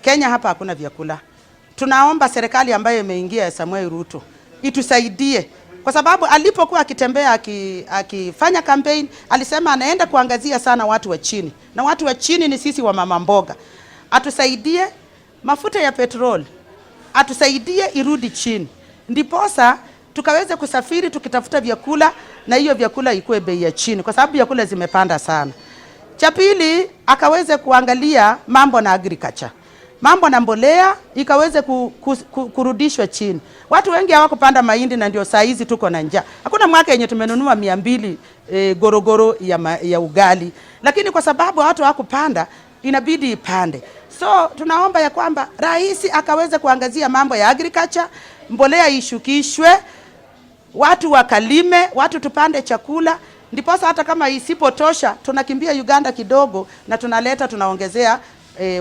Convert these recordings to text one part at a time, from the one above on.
Kenya hapa hakuna vyakula. Tunaomba serikali ambayo imeingia ya Samuel Ruto itusaidie, kwa sababu alipokuwa akitembea akifanya campaign alisema anaenda kuangazia sana watu wa chini, na watu wa chini ni sisi wa mama mboga. Atusaidie mafuta ya petrol, atusaidie irudi chini, ndiposa tukaweze kusafiri tukitafuta vyakula, na hiyo vyakula ikuwe bei ya chini, kwa sababu vyakula zimepanda sana. Cha pili, akaweze kuangalia mambo na agriculture, mambo na mbolea ikaweze kurudishwa chini. Watu wengi hawakupanda mahindi na ndio saa hizi tuko na njaa. Hakuna mwaka yenye tumenunua 200 gorogoro ya ugali, lakini kwa sababu watu hawakupanda inabidi ipande. So tunaomba ya kwamba rais akaweze kuangazia mambo ya agriculture, mbolea ishukishwe, watu wakalime, watu tupande chakula, ndiposa hata kama isipotosha tunakimbia Uganda kidogo na tunaongezea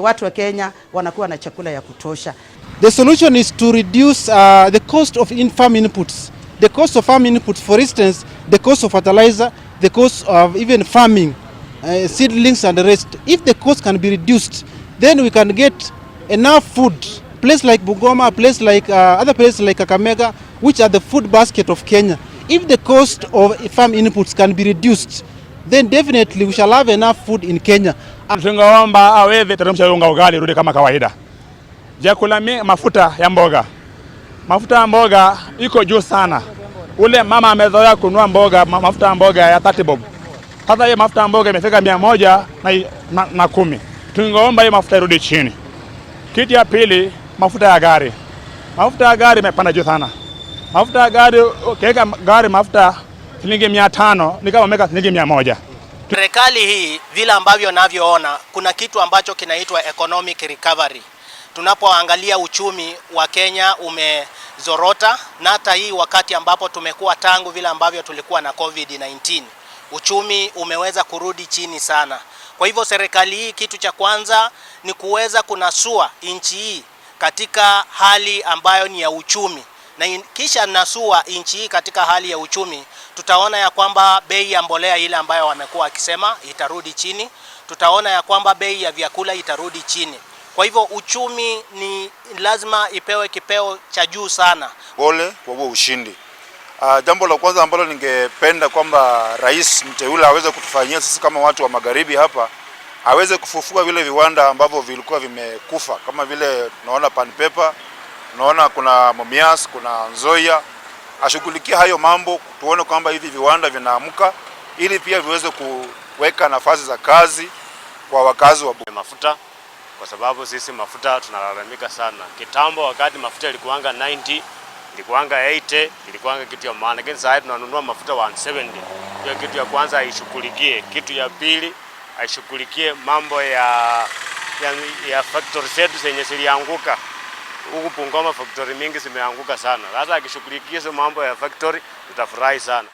watu wa Kenya wanakuwa na chakula ya kutosha. The solution is to reduce the cost of farm inputs. The cost of farm inputs, for instance, the cost of fertilizer, the cost of even farming, seedlings and the rest. If the cost can be reduced, then we can get enough food. Place like Bungoma, place like other places like Kakamega, which are the food basket of Kenya. If the cost of farm inputs can be reduced, then definitely we shall have enough food in Kenya. Tungeomba aweze teremsha unga ugali rudi kama kawaida. Vyakula mafuta ya mboga. Mafuta ya mboga iko juu sana. Ule mama amezoea kununua mafuta ya mboga ya 30 bob. Sasa hiyo mafuta ya mboga imefika 110. Tungeomba hiyo mafuta irudi chini. Kitu ya pili, mafuta ya gari. Mafuta ya gari imepanda juu sana. Mafuta ya gari, ukiweka gari mafuta shilingi 500 ni kama umeweka shilingi 100. Serikali hii vile ambavyo navyoona, kuna kitu ambacho kinaitwa economic recovery. Tunapoangalia uchumi wa Kenya umezorota, na hata hii wakati ambapo tumekuwa tangu vile ambavyo tulikuwa na COVID-19, uchumi umeweza kurudi chini sana. Kwa hivyo serikali hii kitu cha kwanza ni kuweza kunasua nchi hii katika hali ambayo ni ya uchumi, na kisha nasua nchi hii katika hali ya uchumi, tutaona ya kwamba bei ya mbolea ile ambayo wamekuwa wakisema itarudi chini, tutaona ya kwamba bei ya vyakula itarudi chini. Kwa hivyo uchumi ni lazima ipewe kipeo cha juu sana. Pole kwa huo ushindi. Jambo la kwanza ambalo ningependa kwamba rais mteule aweze kutufanyia sisi kama watu wa magharibi hapa, aweze kufufua vile viwanda ambavyo vilikuwa vimekufa, kama vile tunaona Pan Paper, tunaona kuna Mumias, kuna Nzoia. Ashughulikie hayo mambo, tuone kwamba hivi viwanda vinaamka, ili pia viweze kuweka nafasi za kazi kwa wakazi wa mafuta, kwa sababu sisi mafuta tunalalamika sana. Kitambo wakati mafuta ilikuanga 90, ilikuanga 80, ilikuanga kitu ya maana, lakini sasa tunanunua mafuta 170. Hiyo kitu ya kwanza aishughulikie. Kitu ya pili aishughulikie mambo ya factory zetu zenye zilianguka. Huku Bungoma factory mingi zimeanguka sana. Sasa akishughulikia mambo ya factory tutafurahi sana.